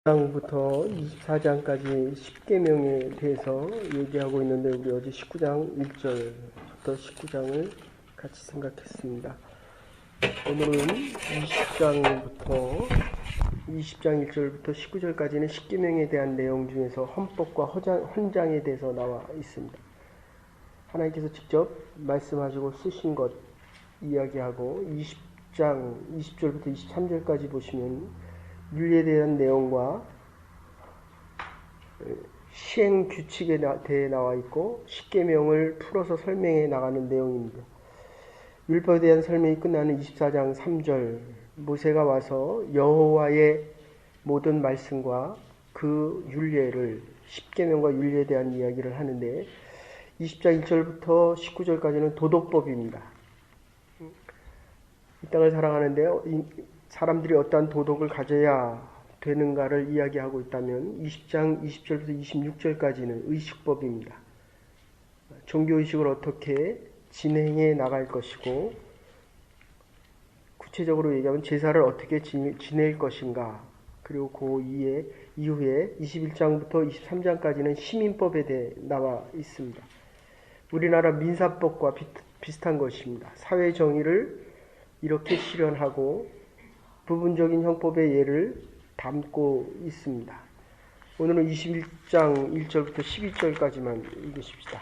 장부터 24장까지 10계명에 대해서 얘기하고 있는데 우리 어제 19장 1절부터 19장을 같이 생각했습니다. 오늘은 20장 1절부터 19절까지는 10계명에 대한 내용 중에서 헌법과 헌장에 대해서 나와 있습니다. 하나님께서 직접 말씀하시고 쓰신 것 이야기하고 20장 20절부터 23절까지 보시면 율례에 대한 내용과 시행 규칙에 대해 나와 있고 10계명을 풀어서 설명해 나가는 내용입니다. 율법에 대한 설명이 끝나는 24장 3절 모세가 와서 여호와의 모든 말씀과 그 율례를 10계명과 율례에 대한 이야기를 하는데 20장 1절부터 19절까지는 도덕법입니다. 이 땅을 살아가는데 사람들이 어떠한 도덕을 가져야 되는가를 이야기하고 있다면 20장 20절부터 26절까지는 의식법입니다. 종교의식을 어떻게 진행해 나갈 것이고 구체적으로 얘기하면 제사를 어떻게 지낼 것인가, 그리고 그 이후에 21장부터 23장까지는 시민법에 대해 나와 있습니다. 우리나라 민사법과 비슷한 것입니다. 사회정의를 이렇게 실현하고 부분적인 형법의 예를 담고 있습니다. 오늘은 21장 1절부터 12절까지만 읽으십시다.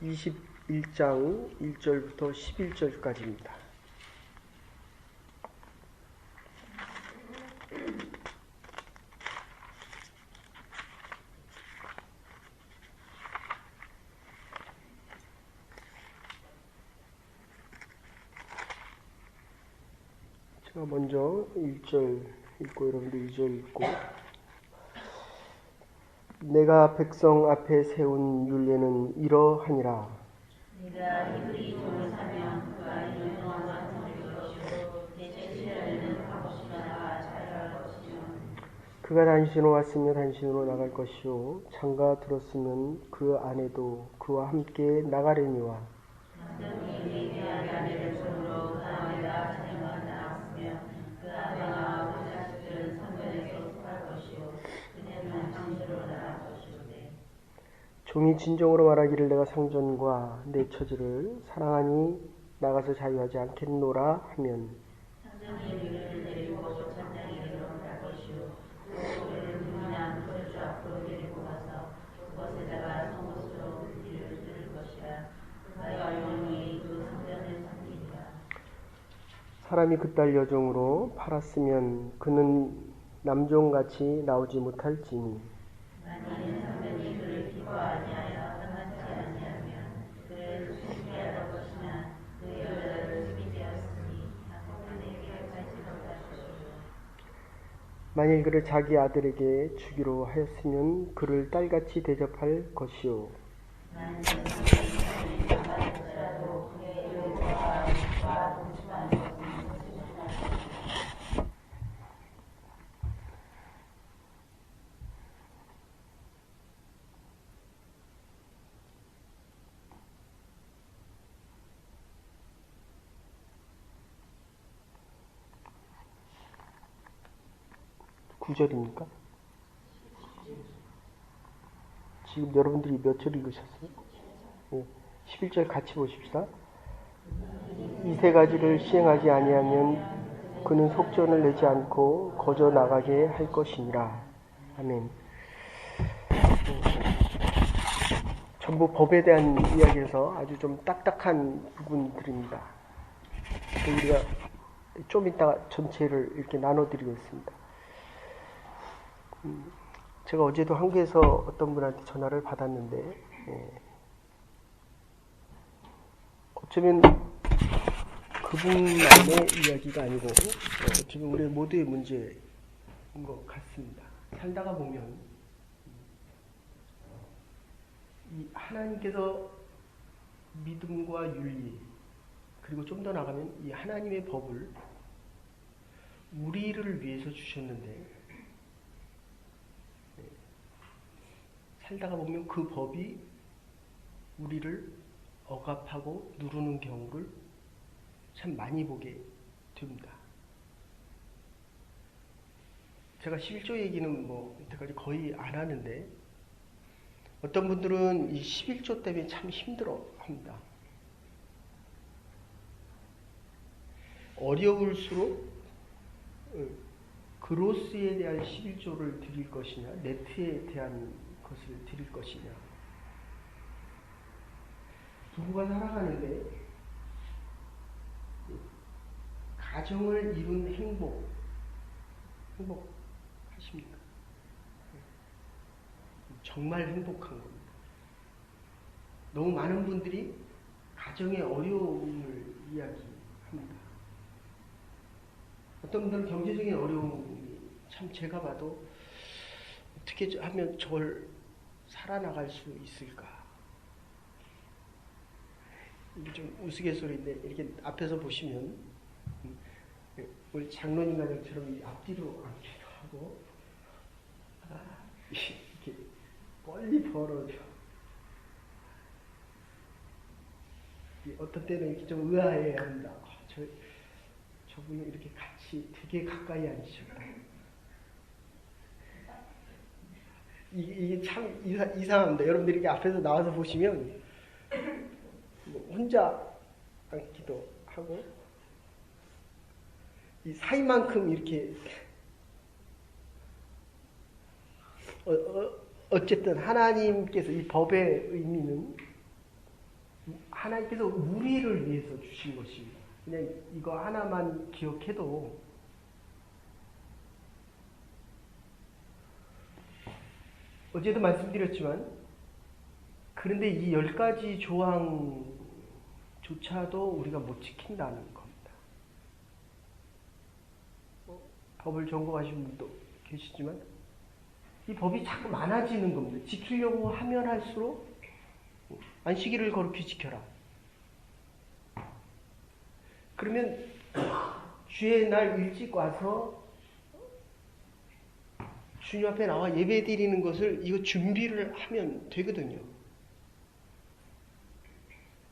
21장 1절부터 11절까지입니다. 제가 먼저 1절 읽고 여러분들 2절 읽고 내가 백성 앞에 세운 율례는 이러하니라. 네가 이들이 종을 사면 그가 이는 동안만 섬길 것이요 대체 시련에는 값없이나 자유할 것이며 그가 단신으로 왔으며 단신으로 나갈 것이요 장가 들었으면 그 아내도 그와 함께 나가려니와 남편이 위대한 아내를 손으로 그 아내가 자녀가 낳았으며 그 아내와 그 자식들은 성전에서 속할 것이요 그녀는 진주로 나갈 것이오되 종이 진정으로 말하기를 내가 상전과 내 처지를 사랑하니 나가서 자유하지 않겠노라 하면 상전이 그를 데리고 천장에로 갈 것이요 또 그를 문이나 거주 앞으로 데리고 가서 그것에다가 송곳으로 이를 뚫을 것이라 그가 영원히 그 성전을 섬기리라. 사람이 그딸 여종으로 팔았으면 그는 남종같이 나오지 못할지니 만일 상전이 그를 기뻐하지 하여 떠나지 아니하면 그를 죽이게 할 것이나 그 여자를 죽이게 하였으니 남편에게 가지 못할 것이요 만일 그를 자기 아들에게 주기로 하였으면 그를 딸같이 대접할 것이요 만일 상전이 자기를 장가들더라도 그의 여자와 동침하는 것은 조심할 것이요 구절입니까? 지금 여러분들이 몇 절 읽으셨어요? 11절 같이 보십시다. 이 세 가지를 시행하지 아니하면 그는 속전을 내지 않고 거저 나가게 할 것이니라. 아멘. 전부 법에 대한 이야기에서 아주 좀 딱딱한 부분들입니다. 우리가 좀 이따 전체를 이렇게 나눠드리겠습니다. 제가 어제도 한국에서 어떤 분한테 전화를 받았는데 어쩌면 그분만의 이야기가 아니고 어쩌면 우리 모두의 문제인 것 같습니다. 살다가 보면 이 하나님께서 믿음과 윤리 그리고 좀 더 나가면 이 하나님의 법을 우리를 위해서 주셨는데 살다가 보면 그 법이 우리를 억압하고 누르는 경우를 참 많이 보게 됩니다. 제가 11조 얘기는 뭐 이때까지 거의 안 하는데 어떤 분들은 이 11조 때문에 참 힘들어 합니다. 어려울수록 그로스에 대한 11조를 드릴 것이냐, 네트에 대한 것을 드릴 것이냐. 부부가 살아가는데 가정을 이룬 행복하십니까? 정말 행복한 겁니다. 너무 많은 분들이 가정의 어려움을 이야기합니다. 어떤 분들은 경제적인 어려움이 참 제가 봐도 어떻게 하면 저걸 살아나갈 수 있을까? 이게 좀 우스갯소리인데 이렇게 앞에서 보시면 우리 장로님 가정처럼 이 앞뒤로 앉기도 하고 이렇게 멀리 벌어져. 어떤 때는 이렇게 좀 의아해야 한다. 저분은 이렇게 같이 되게 가까이 앉으셨다. 이게 참 이상합니다. 여러분들이 이렇게 앞에서 나와서 보시면 뭐 혼자 앉기도 하고 이 사이만큼 이렇게 어쨌든 하나님께서 이 법의 의미는 하나님께서 우리를 위해서 주신 것입니다. 그냥 이거 하나만 기억해도 어제도 말씀드렸지만 그런데 이 10가지 조항조차도 우리가 못 지킨다는 겁니다. 법을 전공하신 분도 계시지만 이 법이 자꾸 많아지는 겁니다. 지키려고 하면 할수록 안식일을 거룩히 지켜라. 그러면 주의 날 일찍 와서 주님 앞에 나와 예배 드리는 것을 이거 준비를 하면 되거든요.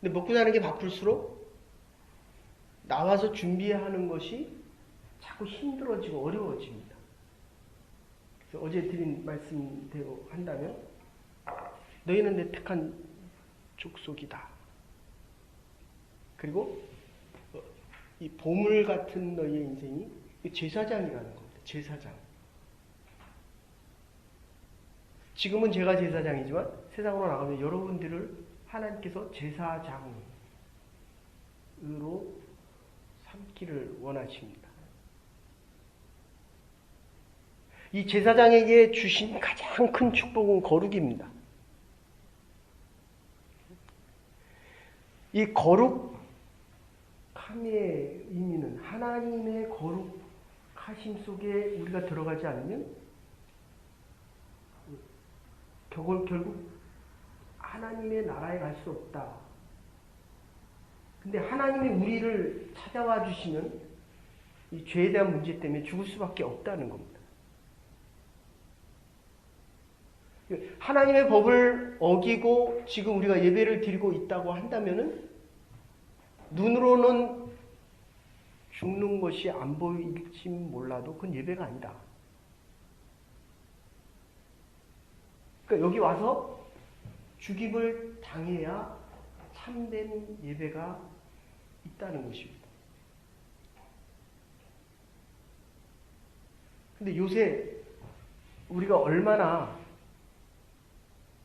근데 먹고 사는 게 바쁠수록 나와서 준비하는 것이 자꾸 힘들어지고 어려워집니다. 그래서 어제 드린 말씀대로 한다면 너희는 내 택한 족속이다. 그리고 이 보물 같은 너희의 인생이 제사장이라는 겁니다. 제사장. 지금은 제가 제사장이지만 세상으로 나가면 여러분들을 하나님께서 제사장으로 삼기를 원하십니다. 이 제사장에게 주신 가장 큰 축복은 거룩입니다. 이 거룩함의 의미는 하나님의 거룩하심 속에 우리가 들어가지 않으면 결국 하나님의 나라에 갈 수 없다. 근데 하나님이 우리를 찾아와 주시면 이 죄에 대한 문제 때문에 죽을 수밖에 없다는 겁니다. 하나님의 법을 어기고 지금 우리가 예배를 드리고 있다고 한다면은 눈으로는 죽는 것이 안 보일지 몰라도 그건 예배가 아니다. 그러니까 여기 와서 죽임을 당해야 참된 예배가 있다는 것입니다. 근데 요새 우리가 얼마나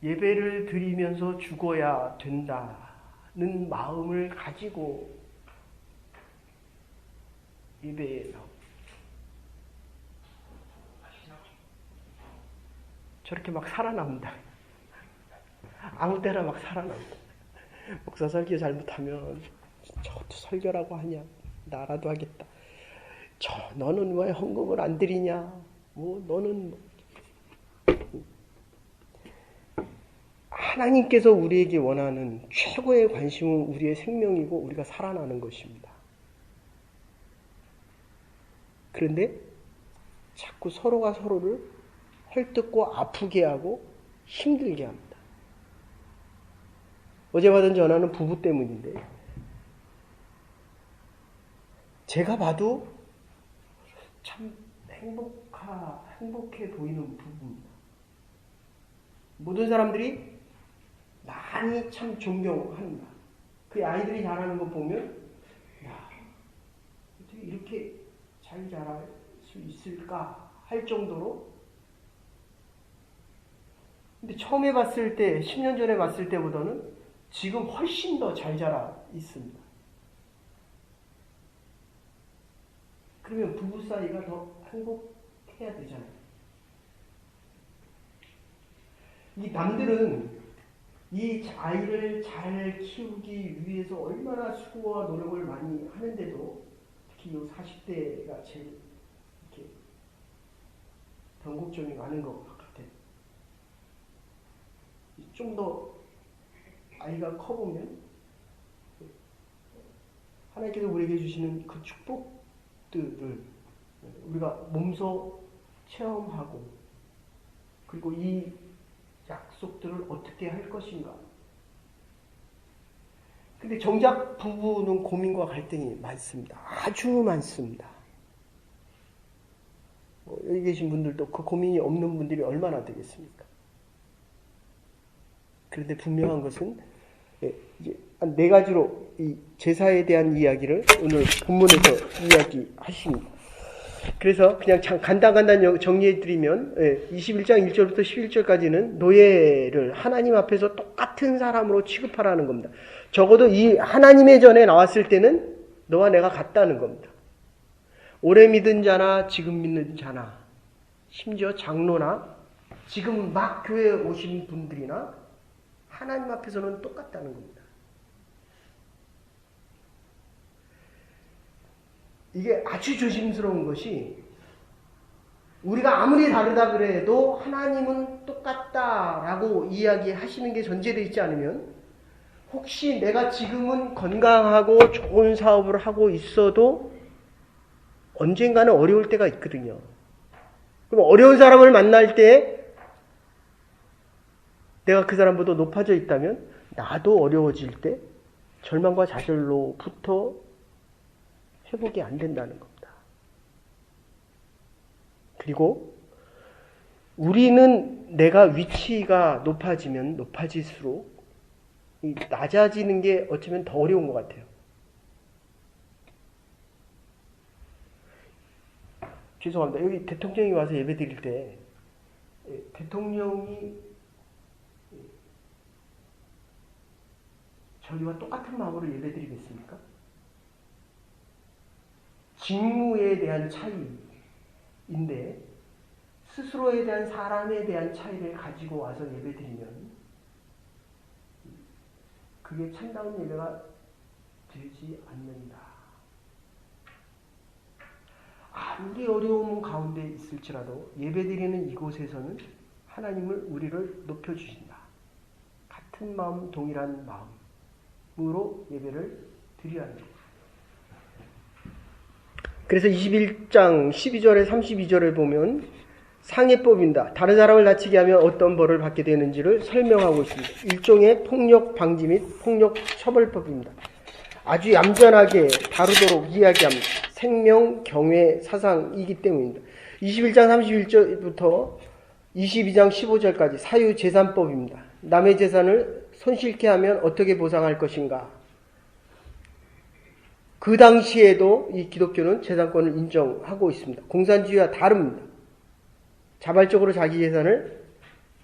예배를 드리면서 죽어야 된다는 마음을 가지고 예배에 나옵니다. 저렇게 막 살아납니다. 아무 때나 막 살아납니다. 목사 설교 잘못하면 저것도 설교라고 하냐? 나라도 하겠다. 너는 왜 헌금을 안 드리냐? 너는 하나님께서 우리에게 원하는 최고의 관심은 우리의 생명이고 우리가 살아나는 것입니다. 그런데 자꾸 서로가 서로를 헐뜯고 아프게 하고 힘들게 합니다. 어제 받은 전화는 부부 때문인데 제가 봐도 참 행복해 보이는 부부입니다. 모든 사람들이 많이 참 존경합니다. 그 아이들이 자라는 거 보면, 야, 어떻게 이렇게 잘 자랄 수 있을까 할 정도로. 근데 처음에 봤을 때, 10년 전에 봤을 때보다는 지금 훨씬 더 잘 자라 있습니다. 그러면 부부 사이가 더 행복해야 되잖아요. 이 남들은 이 아이를 잘 키우기 위해서 얼마나 수고와 노력을 많이 하는데도 특히 이 40대가 제일 이렇게 변곡점이 많은 것 같아요. 좀 더 아이가 커보면 하나님께서 우리에게 주시는 그 축복들을 우리가 몸소 체험하고 그리고 이 약속들을 어떻게 할 것인가. 근데 정작 부부는 고민과 갈등이 많습니다. 아주 많습니다. 여기 계신 분들도 그 고민이 없는 분들이 얼마나 되겠습니까? 그런데 분명한 것은 이제 한 4가지로 이 제사에 대한 이야기를 오늘 본문에서 이야기하십니다. 그래서 그냥 간단히 정리해드리면 21장 1절부터 11절까지는 노예를 하나님 앞에서 똑같은 사람으로 취급하라는 겁니다. 적어도 이 하나님의 전에 나왔을 때는 너와 내가 같다는 겁니다. 오래 믿은 자나 지금 믿는 자나 심지어 장로나 지금 막 교회에 오신 분들이나 하나님 앞에서는 똑같다는 겁니다. 이게 아주 조심스러운 것이 우리가 아무리 다르다 그래도 하나님은 똑같다라고 이야기하시는 게 전제되어 있지 않으면 혹시 내가 지금은 건강하고 좋은 사업을 하고 있어도 언젠가는 어려울 때가 있거든요. 그럼 어려운 사람을 만날 때 내가 그 사람보다 높아져 있다면 나도 어려워질 때 절망과 좌절로부터 회복이 안 된다는 겁니다. 그리고 우리는 내가 위치가 높아지면 높아질수록 낮아지는 게 어쩌면 더 어려운 것 같아요. 죄송합니다. 여기 대통령이 와서 예배 드릴 때 대통령이 저희와 똑같은 마음으로 예배 드리겠습니까? 직무에 대한 차이인데 스스로에 대한 사람에 대한 차이를 가지고 와서 예배드리면 그게 참다운 예배가 되지 않는다. 아무리 어려움 가운데 있을지라도 예배드리는 이곳에서는 하나님을 우리를 높여주신다. 같은 마음 동일한 마음으로 예배를 드려야 합니다. 그래서 21장 12절에 32절에 보면 상해법입니다. 다른 사람을 다치게 하면 어떤 벌을 받게 되는지를 설명하고 있습니다. 일종의 폭력 방지 및 폭력 처벌법입니다. 아주 얌전하게 다루도록 이야기합니다. 생명, 경외, 사상이기 때문입니다. 21장 31절부터 22장 15절까지 사유재산법입니다. 남의 재산을 손실케 하면 어떻게 보상할 것인가. 그 당시에도 이 기독교는 재산권을 인정하고 있습니다. 공산주의와 다릅니다. 자발적으로 자기 재산을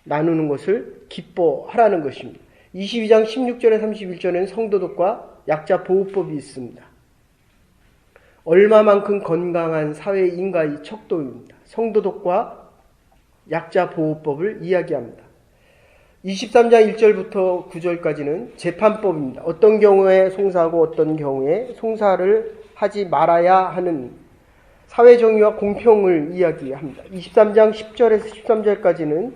나누는 것을 기뻐하라는 것입니다. 22장 16절에 31절에는 성도덕과 약자 보호법이 있습니다. 얼마만큼 건강한 사회 인가의 척도입니다. 성도덕과 약자 보호법을 이야기합니다. 23장 1절부터 9절까지는 재판법입니다. 어떤 경우에 송사하고 어떤 경우에 송사를 하지 말아야 하는 사회정의와 공평을 이야기합니다. 23장 10절에서 13절까지는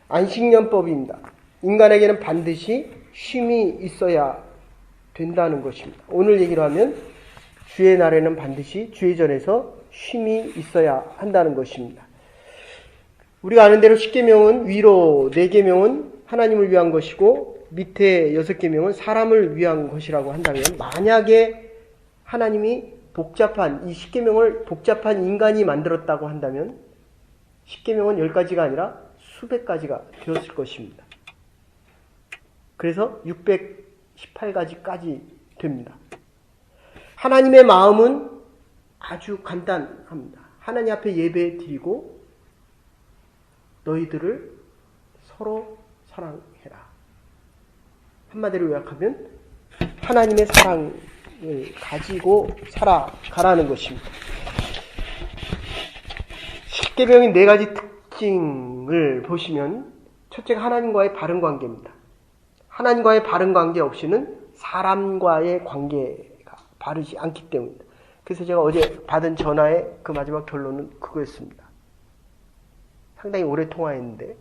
안식년법입니다. 인간에게는 반드시 쉼이 있어야 된다는 것입니다. 오늘 얘기로 하면 주의 날에는 반드시 주의 전에서 쉼이 있어야 한다는 것입니다. 우리가 아는 대로 10계명은 위로 4계명은 하나님을 위한 것이고 밑에 6계명은 사람을 위한 것이라고 한다면 만약에 하나님이 이 십계명을 복잡한 인간이 만들었다고 한다면 십계명은 10가지가 아니라 수백 가지가 되었을 것입니다. 그래서 618가지까지 됩니다. 하나님의 마음은 아주 간단합니다. 하나님 앞에 예배 드리고 너희들을 서로 사랑해라. 한마디로 요약하면 하나님의 사랑을 가지고 살아가라는 것입니다. 십계명의 4가지 특징을 보시면 첫째가 하나님과의 바른 관계입니다. 하나님과의 바른 관계 없이는 사람과의 관계가 바르지 않기 때문입니다. 그래서 제가 어제 받은 전화의 그 마지막 결론은 그거였습니다. 상당히 오래 통화했는데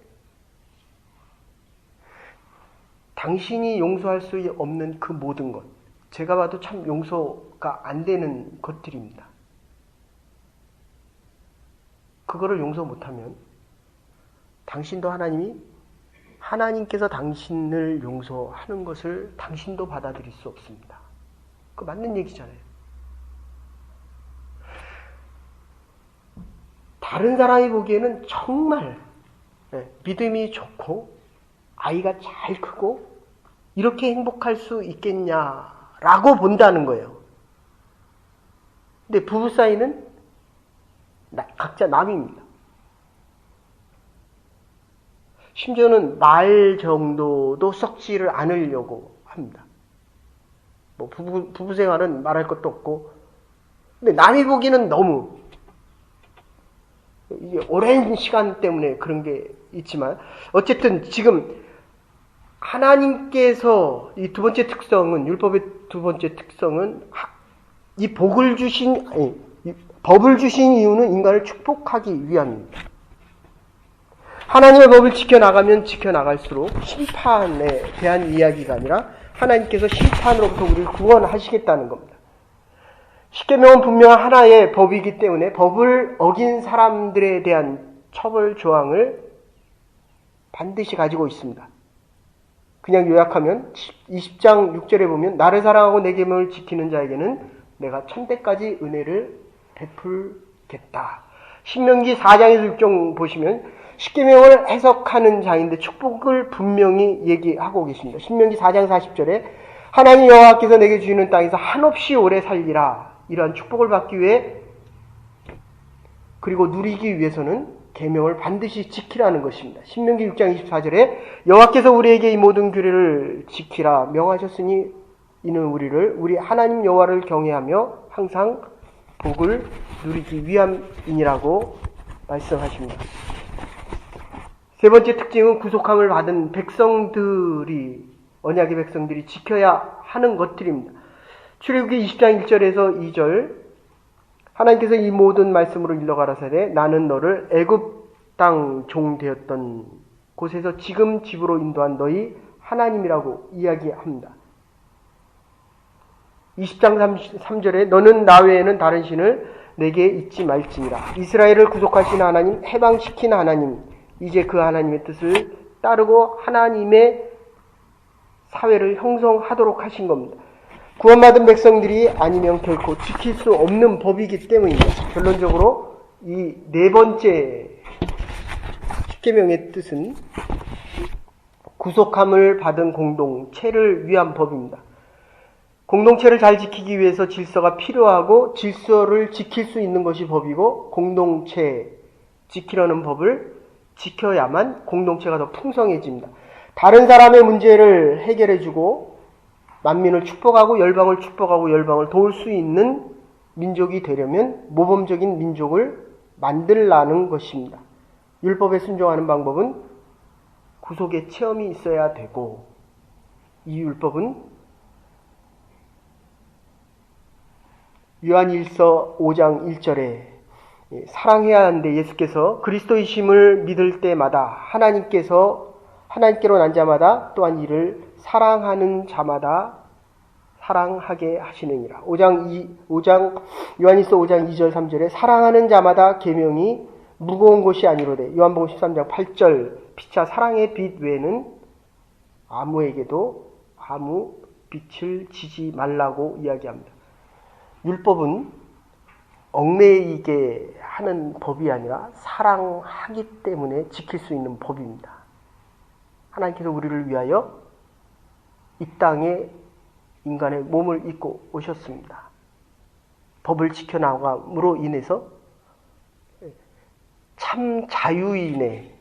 당신이 용서할 수 없는 그 모든 것, 제가 봐도 참 용서가 안 되는 것들입니다. 그거를 용서 못하면 당신도 하나님께서 당신을 용서하는 것을 당신도 받아들일 수 없습니다. 그거 맞는 얘기잖아요. 다른 사람이 보기에는 정말 믿음이 좋고 아이가 잘 크고 이렇게 행복할 수 있겠냐라고 본다는 거예요. 근데 부부 사이는 각자 남입니다. 심지어는 말 정도도 썩지를 않으려고 합니다. 뭐 부부 생활은 말할 것도 없고, 근데 남이 보기는 너무 이게 오랜 시간 때문에 그런 게 있지만 어쨌든 지금 하나님께서 이 두 번째 특성은, 율법의 두 번째 특성은 이 법을 주신 이유는 인간을 축복하기 위함입니다. 하나님의 법을 지켜나가면 지켜나갈수록 심판에 대한 이야기가 아니라 하나님께서 심판으로부터 우리를 구원하시겠다는 겁니다. 십계명은 분명 하나의 법이기 때문에 법을 어긴 사람들에 대한 처벌 조항을 반드시 가지고 있습니다. 그냥 요약하면 20장 6절에 보면 나를 사랑하고 내 계명을 지키는 자에게는 내가 천대까지 은혜를 베풀겠다. 신명기 4장에서 6장 보시면 십계명을 해석하는 자인데 축복을 분명히 얘기하고 계십니다. 신명기 4장 40절에 하나님 여호와께서 내게 주시는 땅에서 한없이 오래 살리라. 이러한 축복을 받기 위해 그리고 누리기 위해서는 계명을 반드시 지키라는 것입니다. 신명기 6장 24절에 여호와께서 우리에게 이 모든 규례를 지키라 명하셨으니 이는 우리 하나님 여호와를 경외하며 항상 복을 누리기 위함이니라고 말씀하십니다. 세 번째 특징은 구속함을 받은 언약의 백성들이 지켜야 하는 것들입니다. 출애굽기 20장 1절에서 2절 하나님께서 이 모든 말씀으로 일러 가라사대 나는 너를 애굽 땅 종 되었던 곳에서 지금 집으로 인도한 너희 하나님이라고 이야기합니다. 20장 3절에 너는 나 외에는 다른 신을 내게 잊지 말지니라. 이스라엘을 구속하신 하나님, 해방시킨 하나님, 이제 그 하나님의 뜻을 따르고 하나님의 사회를 형성하도록 하신 겁니다. 구원받은 백성들이 아니면 결코 지킬 수 없는 법이기 때문입니다. 결론적으로 이 네 번째 십계명의 뜻은 구속함을 받은 공동체를 위한 법입니다. 공동체를 잘 지키기 위해서 질서가 필요하고 질서를 지킬 수 있는 것이 법이고 공동체 지키려는 법을 지켜야만 공동체가 더 풍성해집니다. 다른 사람의 문제를 해결해주고 만민을 축복하고 열방을 축복하고 열방을 도울 수 있는 민족이 되려면 모범적인 민족을 만들라는 것입니다. 율법에 순종하는 방법은 구속의 체험이 있어야 되고 이 율법은 요한일서 5장 1절에 사랑해야 하는데 예수께서 그리스도이심을 믿을 때마다 하나님께로 난 자마다 또한 이를 사랑하는 자마다 사랑하게 하시느니라. 요한일서 5장 2절 3절에 사랑하는 자마다 계명이 무거운 것이 아니로되 요한복음 13장 8절 피차 사랑의 빛 외에는 아무에게도 아무 빛을 지지 말라고 이야기합니다. 율법은 얽매이게 하는 법이 아니라 사랑하기 때문에 지킬 수 있는 법입니다. 하나님께서 우리를 위하여 이 땅에 인간의 몸을 입고 오셨습니다. 법을 지켜나감으로 인해서 참 자유인의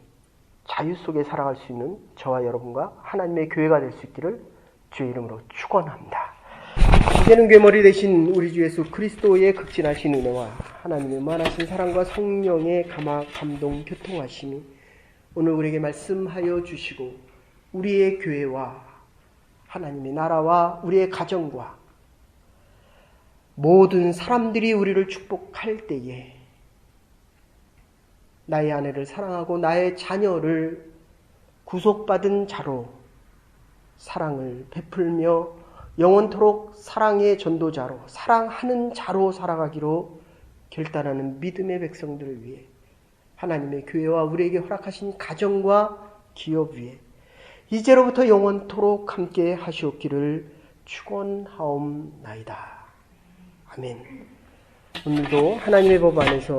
자유 속에 살아갈 수 있는 저와 여러분과 하나님의 교회가 될 수 있기를 주의 이름으로 축원합니다. 이제는 괴머리 되신 우리 주 예수 그리스도의 극진하신 은혜와 하나님의 무한하신 사랑과 성령의 감화 감동 교통하심이 오늘 우리에게 말씀하여 주시고 우리의 교회와 하나님의 나라와 우리의 가정과 모든 사람들이 우리를 축복할 때에 나의 아내를 사랑하고 나의 자녀를 구속받은 자로 사랑을 베풀며 영원토록 사랑의 전도자로 사랑하는 자로 살아가기로 결단하는 믿음의 백성들을 위해 하나님의 교회와 우리에게 허락하신 가정과 기업 위에 이제로부터 영원토록 함께 하시옵기를 축원하옵나이다. 아멘. 오늘도 하나님의 법 안에서